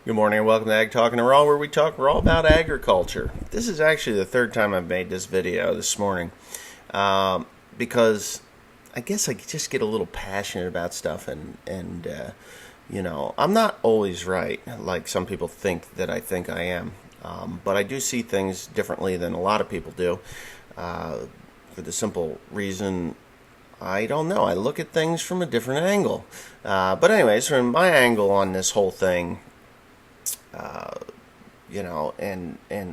Good morning and welcome to Ag Talking Raw, where we talk raw about agriculture. This is actually the third time I've made this video this morning because I guess I just get a little passionate about stuff and I'm not always right like some people think that I think I am, but I do see things differently than a lot of people do for the simple reason I don't know. I look at things from a different angle. But anyways, from my angle on this whole thing,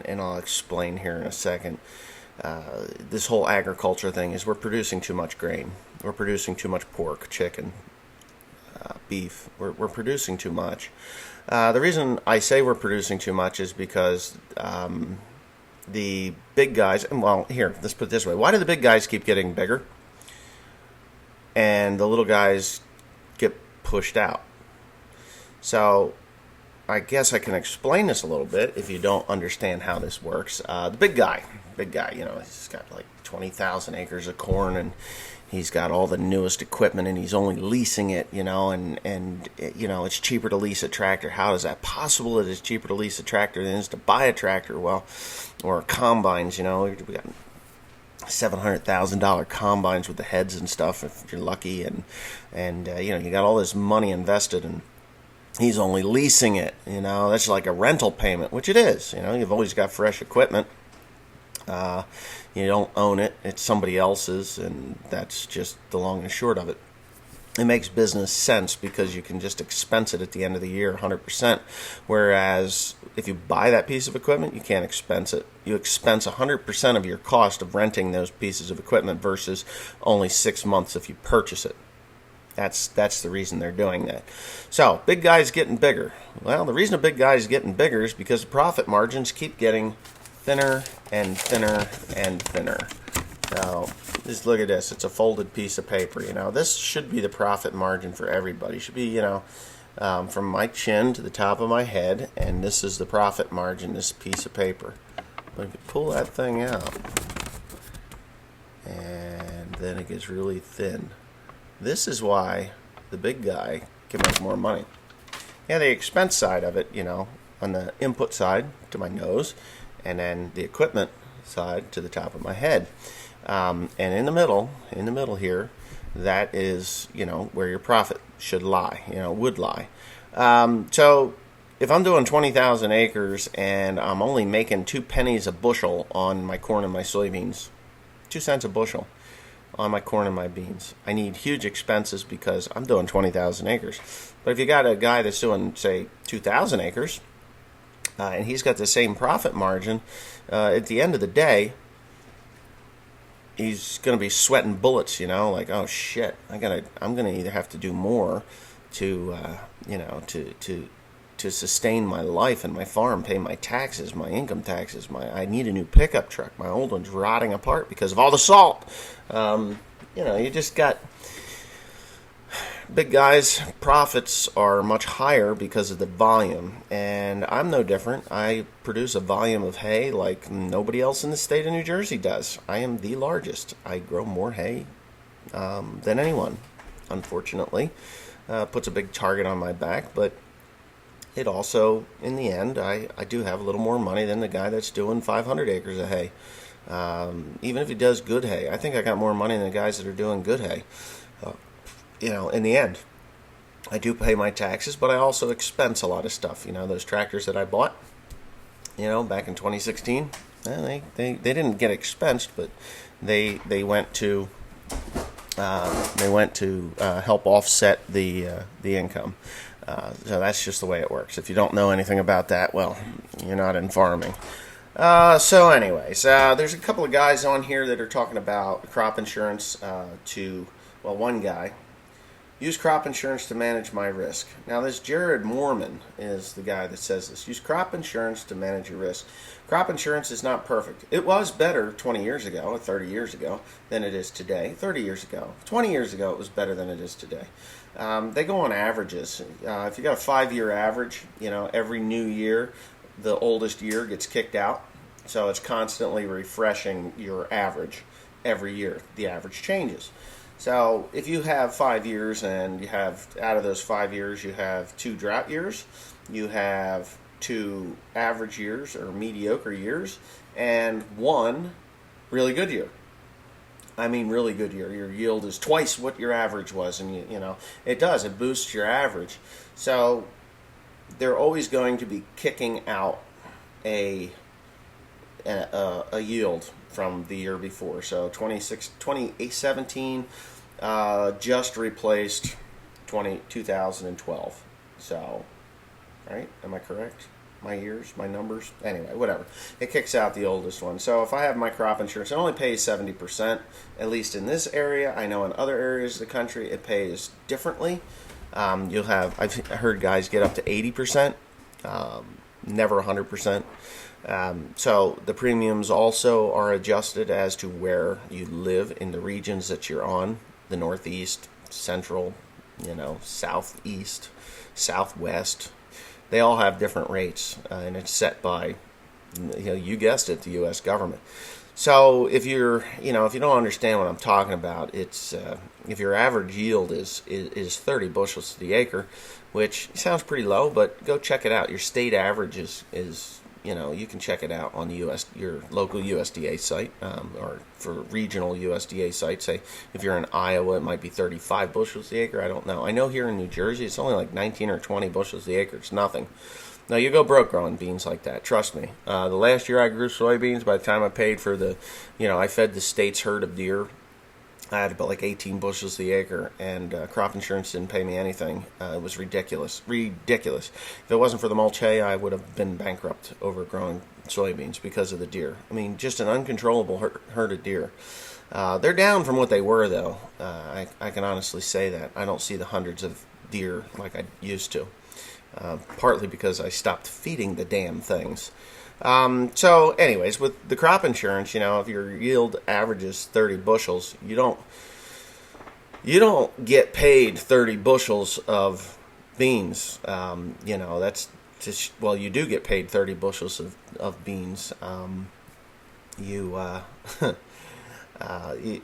and I'll explain here in a second. This whole agriculture thing is we're producing too much grain. We're producing too much pork, chicken, beef. We're producing too much. The reason I say we're producing too much is because the big guys, well, here, let's put it this way. Why do the big guys keep getting bigger and the little guys get pushed out? So I guess I can explain this a little bit if you don't understand how this works. The big guy, he's got like 20,000 acres of corn, and he's got all the newest equipment, and he's only leasing it, and it's cheaper to lease a tractor. How is that possible? It is cheaper to lease a tractor than it is to buy a tractor. Well, or combines, we got $700,000 combines with the heads and stuff if you're lucky, and you got all this money invested, and he's only leasing it. That's like a rental payment, which it is. You've always got fresh equipment. You don't own it. It's somebody else's, and that's just the long and short of it. It makes business sense because you can just expense it at the end of the year 100%, whereas if you buy that piece of equipment, you can't expense it. You expense 100% of your cost of renting those pieces of equipment versus only 6 months if you purchase it. That's the reason they're doing that. So, big guys getting bigger. Well, the reason a big guy is getting bigger is because the profit margins keep getting thinner and thinner and thinner. Now, just look at this. It's a folded piece of paper. This should be the profit margin for everybody. It should be, from my chin to the top of my head, and this is the profit margin, this piece of paper. But if you pull that thing out, and then it gets really thin. This is why the big guy can make more money. Yeah, the expense side of it, on the input side to my nose, and then the equipment side to the top of my head. And in the middle here, that is, where your profit should lie, would lie. So if I'm doing 20,000 acres and I'm only making 2 pennies a bushel on my corn and my soybeans, 2 cents a bushel on my corn and my beans, I need huge expenses because I'm doing 20,000 acres. But if you got a guy that's doing, say, 2,000 acres, and he's got the same profit margin, at the end of the day, he's going to be sweating bullets, like, oh shit, I'm going to either have to do more to sustain my life and my farm, pay my taxes, my income taxes. I need a new pickup truck. My old one's rotting apart because of all the salt. You just got big guys. Profits are much higher because of the volume, and I'm no different. I produce a volume of hay like nobody else in the state of New Jersey does. I am the largest. I grow more hay than anyone, unfortunately. Puts a big target on my back, but it also, in the end, I do have a little more money than the guy that's doing 500 acres of hay. Even if he does good hay, I think I got more money than the guys that are doing good hay. In the end, I do pay my taxes, but I also expense a lot of stuff. Those tractors that I bought, back in 2016, they didn't get expensed, but they went to help offset the income. So that's just the way it works. If you don't know anything about that, well, you're not in farming. So anyways, there's a couple of guys on here that are talking about crop insurance one guy, use crop insurance to manage my risk. Now this Jared Mormon is the guy that says this. Use crop insurance to manage your risk. Crop insurance is not perfect. It was better 20 years ago or 30 years ago than it is today. 30 years ago. 20 years ago it was better than it is today. They go on averages. If you got a 5-year average, every new year, the oldest year gets kicked out. So it's constantly refreshing your average every year. The average changes. So if you have 5 years and you have, out of those 5 years, you have 2 drought years, you have 2 average years or mediocre years, and 1 really good year. I mean, really good year. Your yield is twice what your average was, and it does. It boosts your average. So they're always going to be kicking out a yield from the year before. So 2017 just replaced 2012. So, right? Am I correct? My years, my numbers? Anyway, whatever. It kicks out the oldest one. So if I have my crop insurance, it only pays 70%, at least in this area. I know in other areas of the country it pays differently. I've heard guys get up to 80%, never 100%. So the premiums also are adjusted as to where you live in the regions that you're on, the Northeast, Central, Southeast, Southwest. They all have different rates, and it's set by, you guessed it, the U.S. government. So if you don't understand what I'm talking about, it's if your average yield is 30 bushels to the acre, which sounds pretty low, but go check it out. Your state average is you can check it out on your local USDA site, or for regional USDA sites. Say if you're in Iowa, it might be 35 bushels the acre. I don't know. I know here in New Jersey, it's only like 19 or 20 bushels the acre. It's nothing. Now, you go broke growing beans like that. Trust me. The last year I grew soybeans, by the time I paid for I fed the state's herd of deer, I had about like 18 bushels the acre, and crop insurance didn't pay me anything. It was ridiculous. Ridiculous. If it wasn't for the mulch hay, I would have been bankrupt over growing soybeans because of the deer. I mean, just an uncontrollable herd of deer. They're down from what they were, though. I can honestly say that. I don't see the hundreds of deer like I used to. Partly because I stopped feeding the damn things. So anyways, with the crop insurance, if your yield averages 30 bushels, you don't get paid 30 bushels of beans. That's just, you do get paid 30 bushels of beans. You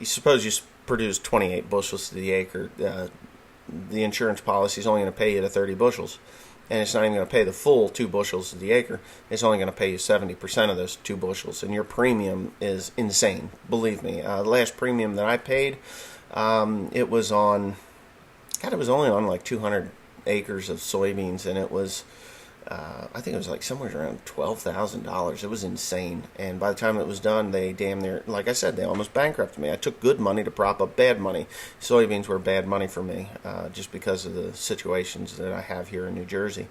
suppose you produce 28 bushels to the acre. The insurance policy is only going to pay you to 30 bushels. And it's not even going to pay the full 2 bushels to the acre. It's only going to pay you 70% of those 2 bushels. And your premium is insane. Believe me. The last premium that I paid, it was only on like 200 acres of soybeans. And it was, I think it was like somewhere around $12,000. It was insane. And by the time it was done, they damn near, like I said, they almost bankrupted me. I took good money to prop up bad money. Soybeans were bad money for me, just because of the situations that I have here in New Jersey.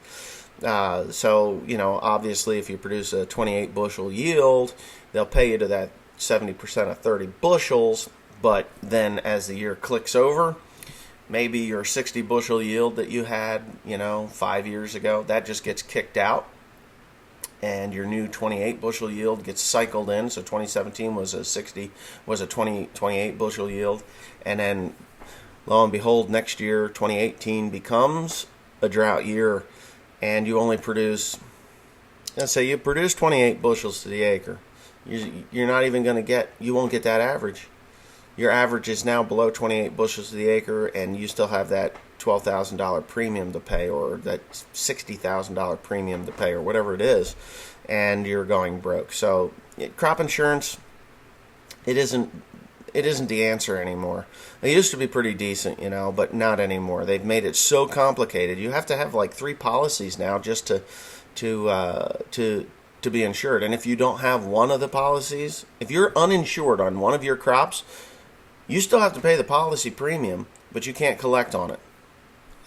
So, obviously if you produce a 28 bushel yield, they'll pay you to that 70% of 30 bushels. But then as the year clicks over, maybe your 60 bushel yield that you had, 5 years ago, that just gets kicked out, and your new 28 bushel yield gets cycled in. So 2017 was a 28 bushel yield, and then lo and behold, next year 2018 becomes a drought year, and you only produce, let's say you produce 28 bushels to the acre. You're not even going to you won't get that average. Your average is now below 28 bushels to the acre, and you still have that $12,000 premium to pay, or that $60,000 premium to pay, or whatever it is, and you're going broke. So crop insurance, it isn't the answer anymore. It used to be pretty decent, but not anymore. They've made it so complicated. You have to have like 3 policies now just to be insured. And if you don't have one of the policies, if you're uninsured on one of your crops, you still have to pay the policy premium, but you can't collect on it.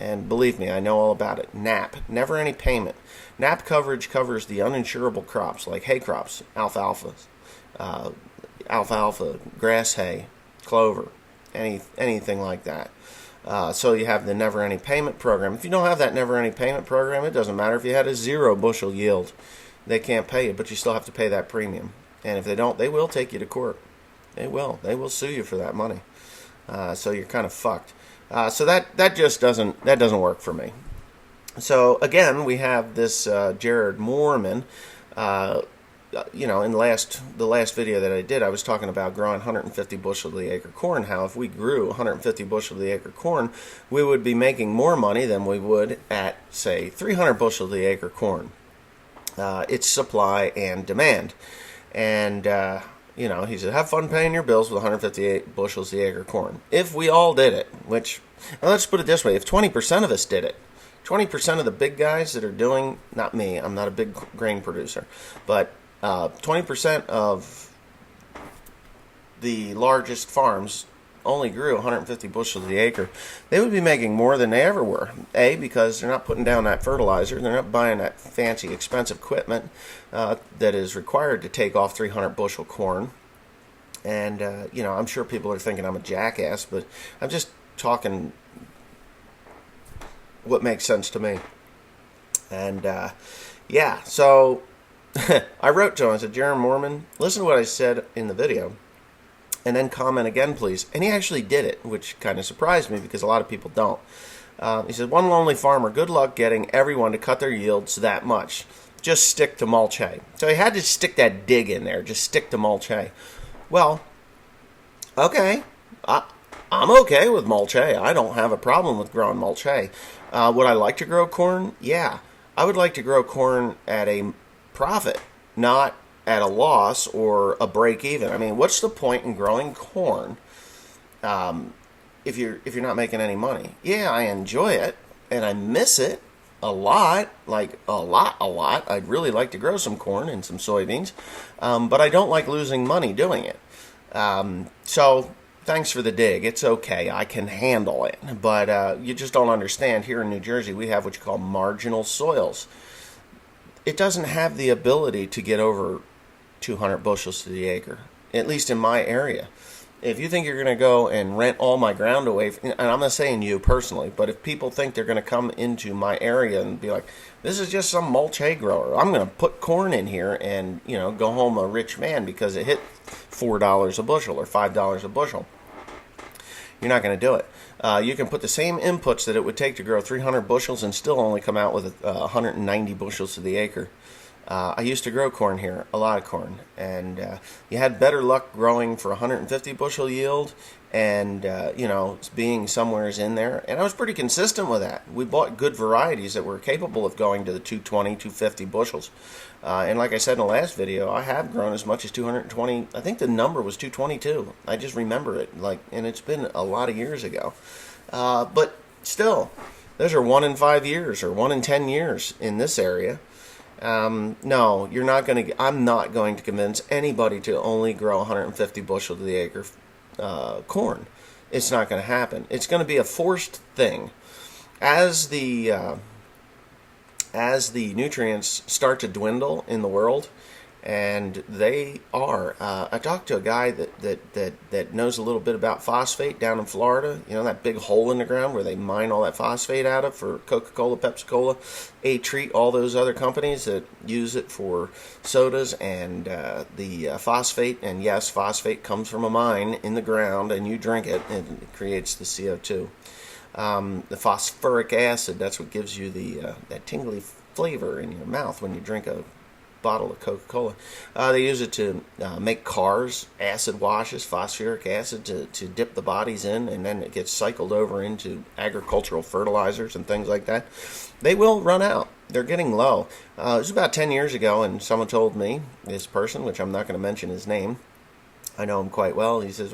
And believe me, I know all about it. NAP, never any payment. NAP coverage covers the uninsurable crops like hay crops, alfalfa, grass hay, clover, anything like that. So you have the never any payment program. If you don't have that never any payment program, it doesn't matter if you had a 0 bushel yield. They can't pay you, but you still have to pay that premium. And if they don't, they will take you to court. They will sue you for that money. So you're kind of fucked. So that just doesn't work for me. So again, we have this Jared Moorman. in the last video that I did, I was talking about growing 150 bushel to the acre corn. How if we grew 150 bushel to the acre corn, we would be making more money than we would at, say, 300 bushel to the acre corn. It's supply and demand. And, he said, have fun paying your bills with 158 bushels to the acre corn. If we all did it, which, let's put it this way, if 20% of us did it, 20% of the big guys that are doing, not me, I'm not a big grain producer, but 20% of the largest farms only grew 150 bushels to the acre, they would be making more than they ever were. A, because they're not putting down that fertilizer, they're not buying that fancy, expensive equipment that is required to take off 300 bushel corn. And, I'm sure people are thinking I'm a jackass, but I'm just talking what makes sense to me. And, so I wrote to him, I said, Jeremy Mormon, listen to what I said in the video, and then comment again, please. And he actually did it, which kind of surprised me because a lot of people don't. He said, one lonely farmer, good luck getting everyone to cut their yields that much. Just stick to mulch hay. So he had to stick that dig in there, just stick to mulch hay. Well, okay, I'm okay with mulch hay. I don't have a problem with growing mulch hay. Would I like to grow corn? Yeah. I would like to grow corn at a profit, not at a loss or a break even. I mean, what's the point in growing corn if you're not making any money? Yeah, I enjoy it and I miss it a lot, like a lot. I'd really like to grow some corn and some soybeans, but I don't like losing money doing it. So thanks for the dig. It's okay. I can handle it. But you just don't understand. Here in New Jersey, we have what you call marginal soils. It doesn't have the ability to get over 200 bushels to the acre, at least in my area. If you think you're going to go and rent all my ground away, and I'm not saying you personally, but if people think they're going to come into my area and be like, this is just some mulch hay grower, I'm going to put corn in here and, go home a rich man because it hit $4 a bushel or $5 a bushel. You're not going to do it. You can put the same inputs that it would take to grow 300 bushels and still only come out with 190 bushels to the acre. I used to grow corn here, a lot of corn, and you had better luck growing for 150 bushel yield and, being somewheres in there. And I was pretty consistent with that. We bought good varieties that were capable of going to the 220, 250 bushels. And like I said in the last video, I have grown as much as 220. I think the number was 222. I just remember it, and it's been a lot of years ago. But still, those are 1 in 5 years or 1 in 10 years in this area. No, you're not going to. I'm not going to convince anybody to only grow 150 bushel to the acre corn. It's not going to happen. It's going to be a forced thing. As the nutrients start to dwindle in the world, and they are. I talked to a guy that knows a little bit about phosphate down in Florida. That big hole in the ground where they mine all that phosphate out of for Coca-Cola, Pepsi-Cola, A-Treat, all those other companies that use it for sodas and the phosphate. And yes, phosphate comes from a mine in the ground, and you drink it, and it creates the CO2. The phosphoric acid, that's what gives you that tingly flavor in your mouth when you drink a bottle of Coca-Cola. They use it to make cars, acid washes, phosphoric acid to dip the bodies in, and then it gets cycled over into agricultural fertilizers and things like that. They will run out. They're getting low. It was about 10 years ago, and someone told me, this person, which I'm not going to mention his name, I know him quite well, he says,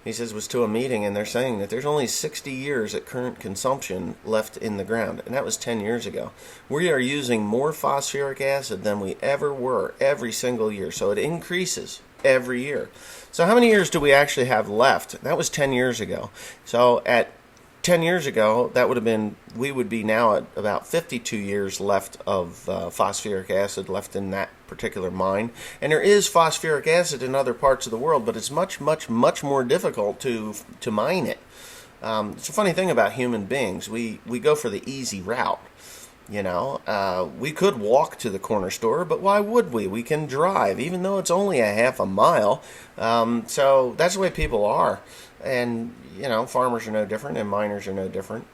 it was to a meeting, and they're saying that there's only 60 years at current consumption left in the ground, and that was 10 years ago. We are using more phosphoric acid than we ever were every single year, so it increases every year. So how many years do we actually have left? That was 10 years ago. So at 10 years ago, we would be now at about 52 years left of phosphoric acid left in that particular mine. And there is phosphoric acid in other parts of the world, but it's much, much, much more difficult to mine it. It's a funny thing about human beings. We go for the easy route. We could walk to the corner store, but why would we? We can drive, even though it's only a half a mile. So that's the way people are. And, farmers are no different and miners are no different.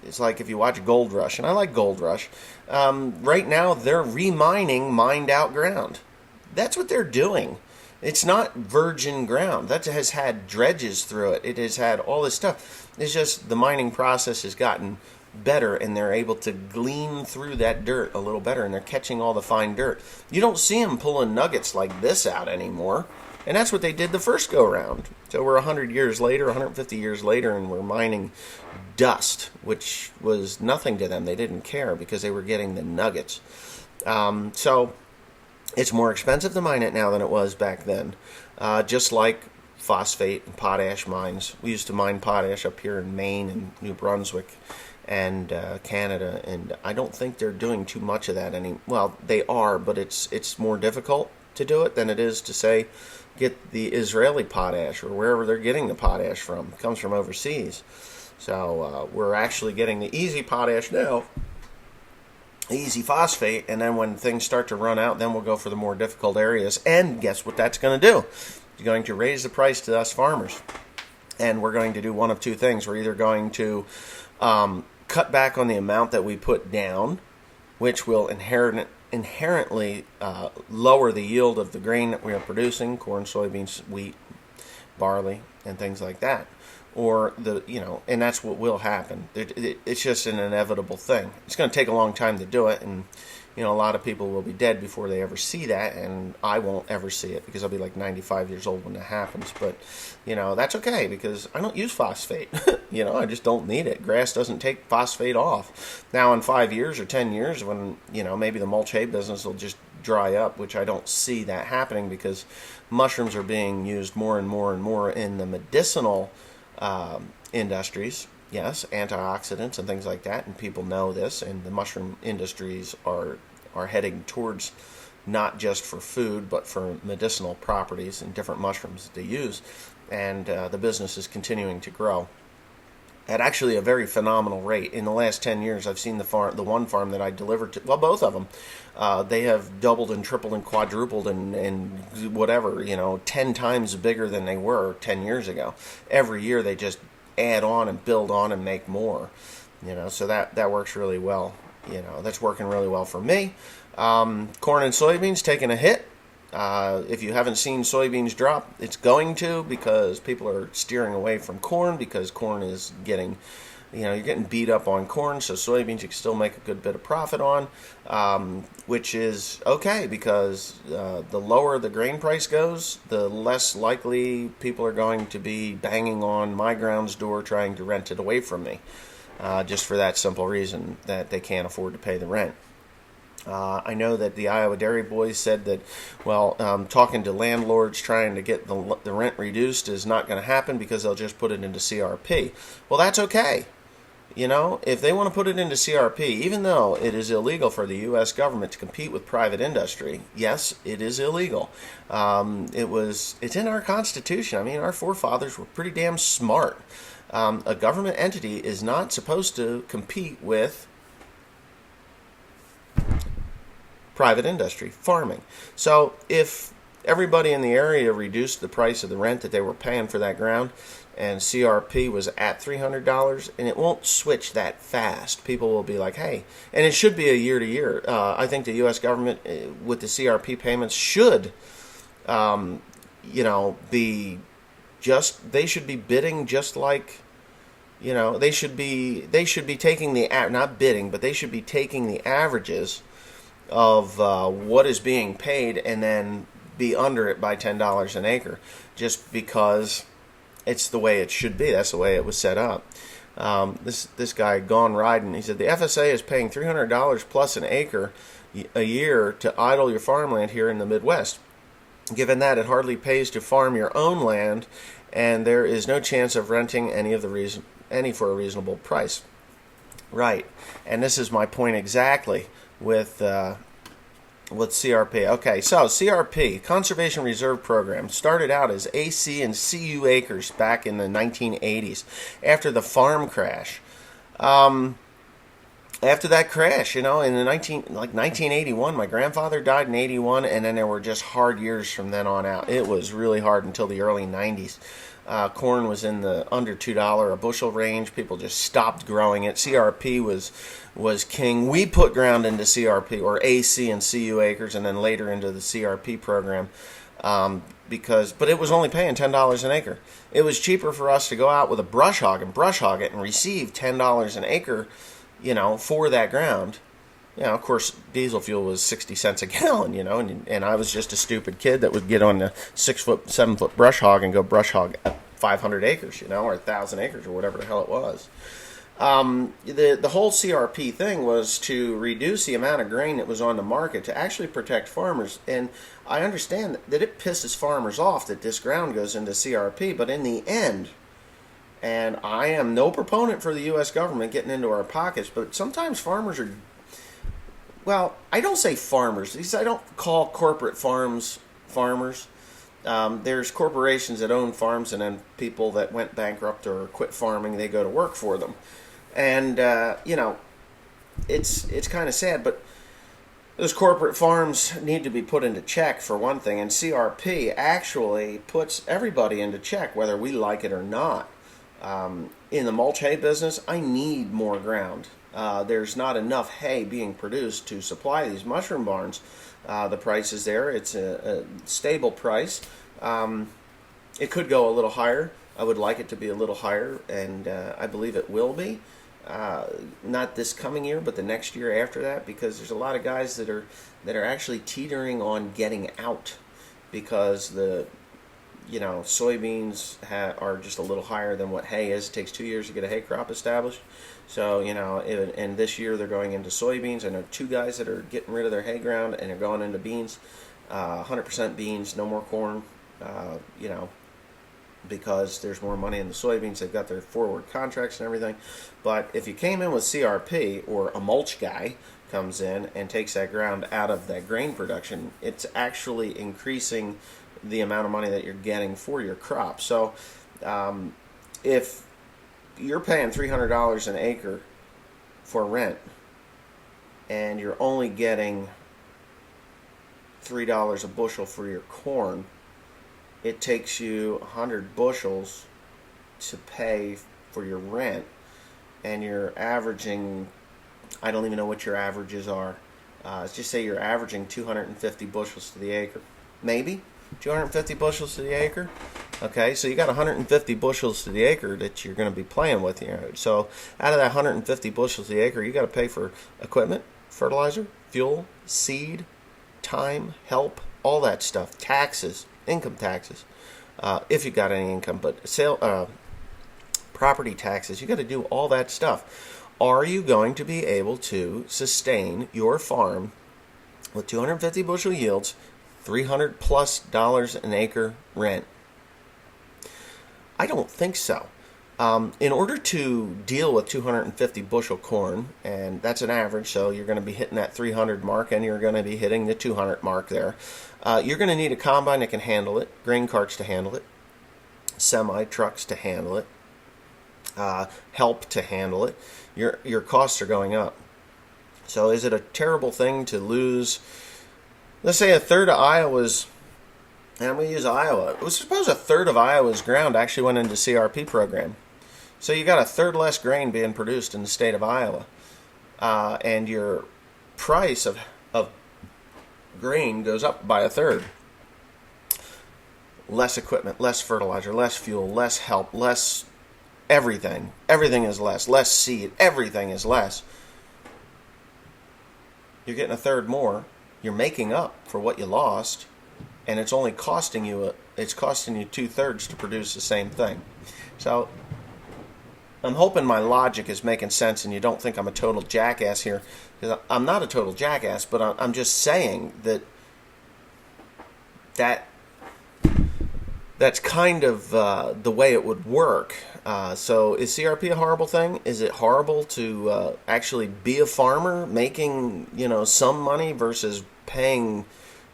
It's like if you watch Gold Rush, and I like Gold Rush. Right now, they're remining mined out ground. That's what they're doing. It's not virgin ground. That has had dredges through it. It has had all this stuff. It's just the mining process has gotten better, and they're able to glean through that dirt a little better, and they're catching all the fine dirt. You don't see them pulling nuggets like this out anymore, and that's what they did the first go round. So we're 100 years later, 150 years later, and we're mining dust, which was nothing to them. They didn't care because they were getting the nuggets. So it's more expensive to mine it now than it was back then. Just like phosphate and potash mines. We used to mine potash up here in Maine and New Brunswick and Canada, and I don't think they're doing too much of that Well, they are, but it's more difficult to do it than it is to, say, get the Israeli potash or wherever they're getting the potash from. It comes from overseas. So we're actually getting the easy potash now, easy phosphate, and then when things start to run out, then we'll go for the more difficult areas. And guess what that's going to do? It's going to raise the price to us farmers. And we're going to do one of two things. We're either going to cut back on the amount that we put down, which will inherently lower the yield of the grain that we are producing, corn, soybeans, wheat, barley, and things like that. Or and that's what will happen. It's just an inevitable thing. It's going to take a long time to do it, and a lot of people will be dead before they ever see that, and I won't ever see it because I'll be like 95 years old when that happens. But that's okay because I don't use phosphate. I just don't need it. Grass doesn't take phosphate off. Now in 5 years or 10 years, when maybe the mulch hay business will just dry up, which I don't see that happening because mushrooms are being used more and more and more in the medicinal industries, yes, antioxidants and things like that, and people know this, and the mushroom industries are heading towards not just for food but for medicinal properties and different mushrooms that they use, and the business is continuing to grow at actually a very phenomenal rate. In the last 10 years, I've seen the one farm that I delivered to, well, both of them, they have doubled and tripled and quadrupled and whatever, 10 times bigger than they were 10 years ago. Every year they just add on and build on and make more, so that works really well. That's working really well for me. Corn and soybeans taking a hit. If you haven't seen soybeans drop, it's going to, because people are steering away from corn because corn is getting, you're getting beat up on corn, so soybeans you can still make a good bit of profit on, which is okay because the lower the grain price goes, the less likely people are going to be banging on my ground's door trying to rent it away from me, just for that simple reason that they can't afford to pay the rent. I know that the Iowa Dairy Boys said that, talking to landlords trying to get the rent reduced is not going to happen because they'll just put it into CRP. Well, that's okay. If they want to put it into CRP, even though it is illegal for the U.S. government to compete with private industry, yes, it is illegal. It's in our Constitution. I mean, our forefathers were pretty damn smart. A government entity is not supposed to compete with private industry, farming. So if everybody in the area reduced the price of the rent that they were paying for that ground, and CRP was at $300, and it won't switch that fast. People will be like, hey, and it should be a year to year. I think the U.S. government with the CRP payments should, be just, they should be bidding just like, they should be taking not bidding, but they should be taking the averages of what is being paid and then be under it by $10 an acre, just because it's the way it should be. That's the way it was set up. This guy Gone Riding, he said the FSA is paying $300 plus an acre a year to idle your farmland here in the Midwest. Given that, it hardly pays to farm your own land, and there is no chance of renting any for a reasonable price. Right, and this is my point exactly with CRP. Okay, so CRP, Conservation Reserve Program, started out as AC and CU acres back in the 1980s after the farm crash. After that crash, in the 1981, my grandfather died in 81, and then there were just hard years from then on out. It was really hard until the early 90s. Corn was in the under $2 a bushel range. People just stopped growing it. CRP was king. We put ground into CRP, or AC and CU acres, and then later into the CRP program, but it was only paying $10 an acre. It was cheaper for us to go out with a brush hog and brush hog it and receive $10 an acre, for that ground. Of course, diesel fuel was 60 cents a gallon, and I was just a stupid kid that would get on the 6-foot, 7-foot brush hog and go brush hog 500 acres, or 1,000 acres, or whatever the hell it was. The whole CRP thing was to reduce the amount of grain that was on the market to actually protect farmers. And I understand that it pisses farmers off that this ground goes into CRP, but in the end, and I am no proponent for the U.S. government getting into our pockets, but sometimes farmers are, well, I don't say farmers. Because I don't call corporate farms farmers. There's corporations that own farms, and then people that went bankrupt or quit farming, they go to work for them. And, it's kind of sad, but those corporate farms need to be put into check, for one thing. And CRP actually puts everybody into check, whether we like it or not. In the mulch hay business, I need more ground. There's not enough hay being produced to supply these mushroom barns. The price is there. It's a stable price. It could go a little higher. I would like it to be a little higher, and I believe it will be. Not this coming year, but the next year after that, because there's a lot of guys that are actually teetering on getting out because the soybeans are just a little higher than what hay is. It takes 2 years to get a hay crop established. So, and this year they're going into soybeans. I know 2 guys that are getting rid of their hay ground and are going into beans, 100% beans, no more corn, because there's more money in the soybeans. They've got their forward contracts and everything. But if you came in with CRP, or a mulch guy comes in and takes that ground out of that grain production, it's actually increasing the amount of money that you're getting for your crop. So if you're paying $300 an acre for rent and you're only getting $3 a bushel for your corn, it takes you 100 bushels to pay for your rent, and you're averaging, I don't even know what your averages are. Let's just say you're averaging 250 bushels to the acre. Maybe 250 bushels to the acre. Okay, so you got 150 bushels to the acre that you're going to be playing with here. So out of that 150 bushels to the acre, you got to pay for equipment, fertilizer, fuel, seed, time, help, all that stuff, taxes, income taxes, if you got any income, but property taxes. You got to do all that stuff. Are you going to be able to sustain your farm with 250 bushel yields, $300+ an acre rent? I don't think so. In order to deal with 250 bushel corn, and that's an average, so you're going to be hitting that 300 mark, and you're going to be hitting the 200 mark there. You're going to need a combine that can handle it, grain carts to handle it, semi-trucks to handle it, help to handle it. Your costs are going up. So is it a terrible thing to lose, let's say, a third of Iowa's, and I'm going to use Iowa. Suppose a third of Iowa's ground actually went into CRP program. So you got a third less grain being produced in the state of Iowa. And your price of grain goes up by a third. Less equipment, less fertilizer, less fuel, less help, less everything. Everything is less. Less seed. Everything is less. You're getting a third more. You're making up for what you lost. And it's only costing you, it's costing you 2/3 to produce the same thing. So I'm hoping my logic is making sense and you don't think I'm a total jackass here. Because I'm not a total jackass, but I'm just saying that's kind of the way it would work. So is CRP a horrible thing? Is it horrible to actually be a farmer making some money versus paying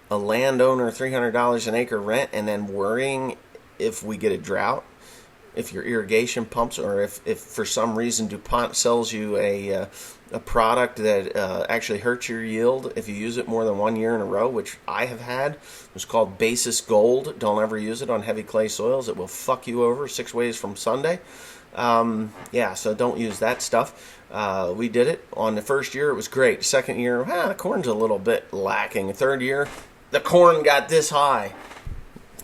a landowner $300 an acre rent and then worrying if we get a drought? if your irrigation pumps, or if for some reason DuPont sells you a product that actually hurts your yield if you use it more than 1 year in a row, which I have had. It's called Basis Gold. Don't ever use it on heavy clay soils. It will fuck you over 6 ways from Sunday. So don't use that stuff. We did it. On the first year, it was great. Second year, the corn's a little bit lacking. Third year, the corn got this high.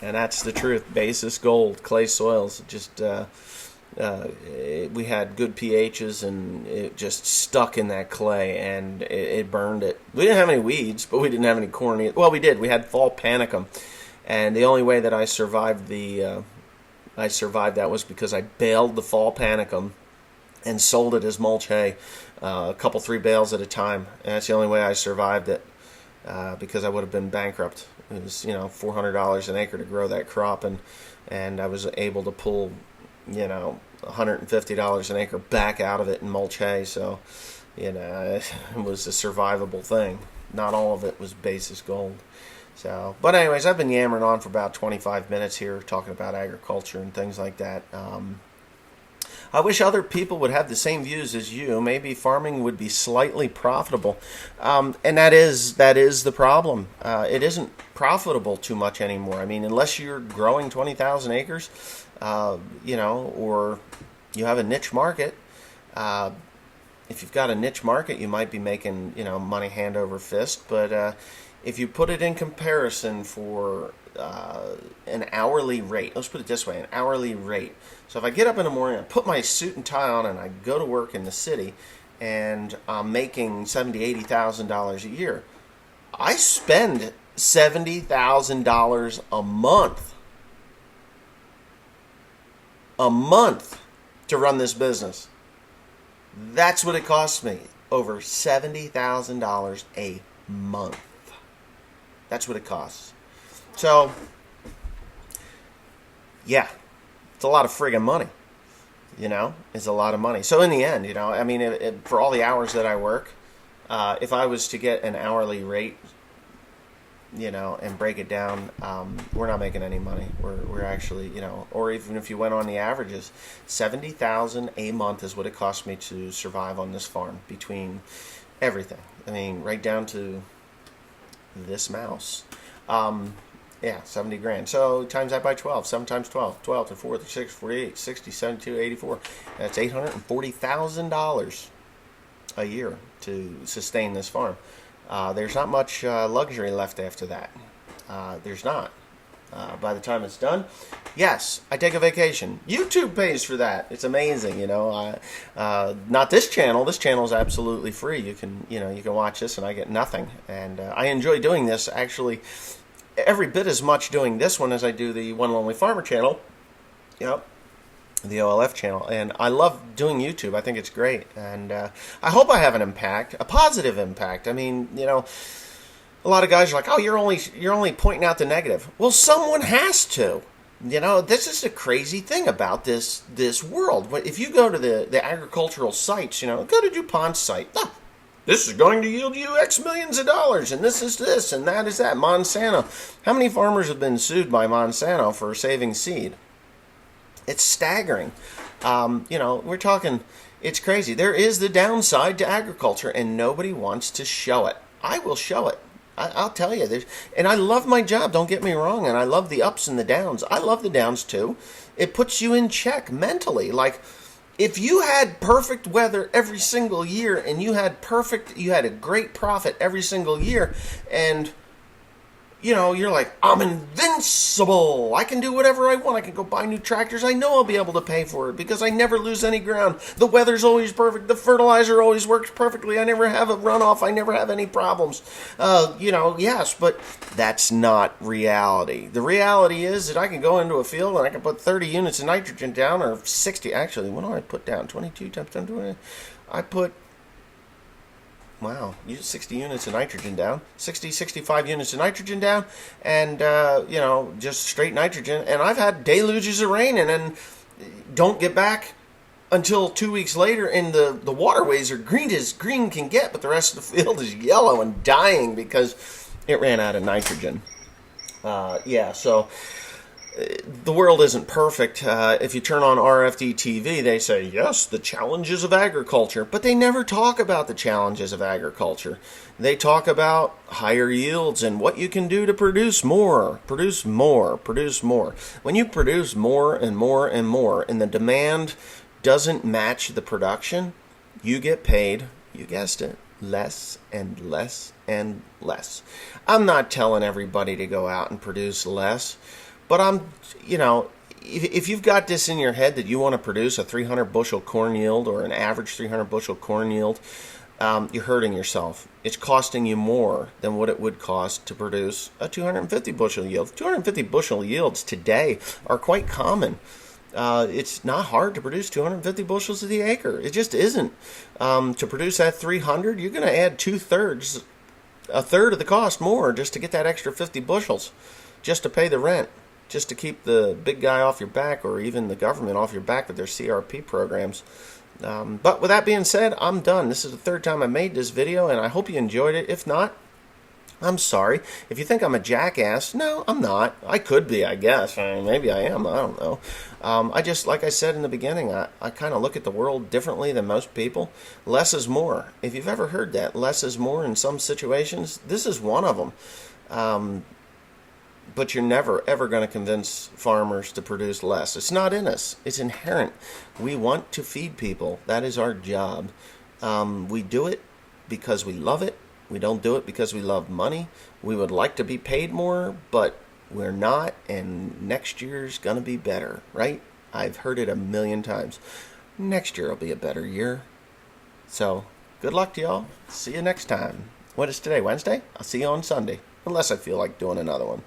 And that's the truth. Basis Gold, clay soils. Just we had good pHs, and it just stuck in that clay, and it burned it. We didn't have any weeds, but we didn't have any corn either. Well, we did. We had fall panicum, and the only way that I survived that was because I baled the fall panicum and sold it as mulch hay, a couple, 3 bales at a time. And that's the only way I survived it, because I would have been bankrupt. It was, $400 an acre to grow that crop, and I was able to pull, $150 an acre back out of it in mulch hay. So, it was a survivable thing. Not all of it was Basis Gold. So, but anyways, I've been yammering on for about 25 minutes here, talking about agriculture and things like that. I wish other people would have the same views as you. Maybe farming would be slightly profitable, and that is the problem. It isn't profitable too much anymore. I mean, unless you're growing 20,000 acres, or you have a niche market. If you've got a niche market, you might be making money hand over fist. But if you put it in comparison for an hourly rate, let's put it this way, an hourly rate. So if I get up in the morning, I put my suit and tie on, and I go to work in the city, and I'm making $70,000, $80,000 a year, I spend $70,000 a month to run this business. That's what it costs me, over $70,000 a month. That's what it costs. So, yeah, it's a lot of friggin' money. It's a lot of money. So in the end, for all the hours that I work, if I was to get an hourly rate, and break it down, we're not making any money. We're actually, or even if you went on the averages, $70,000 a month is what it costs me to survive on this farm, between everything. I mean, right down to this mouse. 70 grand. So times that by 12. 7 times 12. 12 to 4 to 6, 48, 60, 72, 84. That's $840,000 a year to sustain this farm. There's not much luxury left after that. There's not. By the time it's done, yes, I take a vacation. YouTube pays for that. It's amazing, Not this channel. This channel is absolutely free. You can watch this, and I get nothing. And I enjoy doing this, actually, every bit as much doing this one as I do the One Lonely Farmer channel. Yep. The OLF channel, and I love doing YouTube. I think it's great, and I hope I have an impact, a positive impact. I mean, a lot of guys are like, "Oh, you're only pointing out the negative." Well, someone has to. This is the crazy thing about this world. If you go to the agricultural sites, go to DuPont's site. Oh, this is going to yield you X millions of dollars, and this is this, and that is that. Monsanto. How many farmers have been sued by Monsanto for saving seed? It's staggering. We're talking, it's crazy. There is the downside to agriculture, and nobody wants to show it. I will show it. I'll tell you. And I love my job, don't get me wrong, and I love the ups and the downs. I love the downs, too. It puts you in check mentally. Like, if you had perfect weather every single year, and you had a great profit every single year, and you're like, I'm invincible. I can do whatever I want. I can go buy new tractors. I know I'll be able to pay for it because I never lose any ground. The weather's always perfect. The fertilizer always works perfectly. I never have a runoff. I never have any problems. Yes, but that's not reality. The reality is that I can go into a field and I can put 30 units of nitrogen down, or 60. Actually, what do I put down? 22 times 10, 20. I put... Wow, 60 units of nitrogen down, 65 units of nitrogen down, and, just straight nitrogen. And I've had deluges of rain, and then don't get back until 2 weeks later, and the waterways are green as green can get, but the rest of the field is yellow and dying because it ran out of nitrogen. So The world isn't perfect. If you turn on RFD TV, they say, yes, the challenges of agriculture. But they never talk about the challenges of agriculture. They talk about higher yields and what you can do to produce more, produce more, produce more. When you produce more and more and more, and the demand doesn't match the production, you get paid, you guessed it, less and less and less. I'm not telling everybody to go out and produce less. But if you've got this in your head that you want to produce a 300 bushel corn yield or an average 300 bushel corn yield, you're hurting yourself. It's costing you more than what it would cost to produce a 250 bushel yield. 250 bushel yields today are quite common. It's not hard to produce 250 bushels to the acre. It just isn't. To produce that 300, you're going to add a third of the cost more just to get that extra 50 bushels, just to pay the rent, just to keep the big guy off your back, or even the government off your back with their CRP programs. But with that being said, I'm done. This is the third time I made this video, and I hope you enjoyed it. If not, I'm sorry. If you think I'm a jackass, no, I'm not. I could be, I guess. Maybe I am. I don't know. Like I said in the beginning, I kind of look at the world differently than most people. Less is more. If you've ever heard that, less is more in some situations, this is one of them. But you're never, ever going to convince farmers to produce less. It's not in us. It's inherent. We want to feed people. That is our job. We do it because we love it. We don't do it because we love money. We would like to be paid more, but we're not, and next year's going to be better, right? I've heard it a million times. Next year will be a better year. So, good luck to y'all. See you next time. What is today, Wednesday? I'll see you on Sunday, unless I feel like doing another one.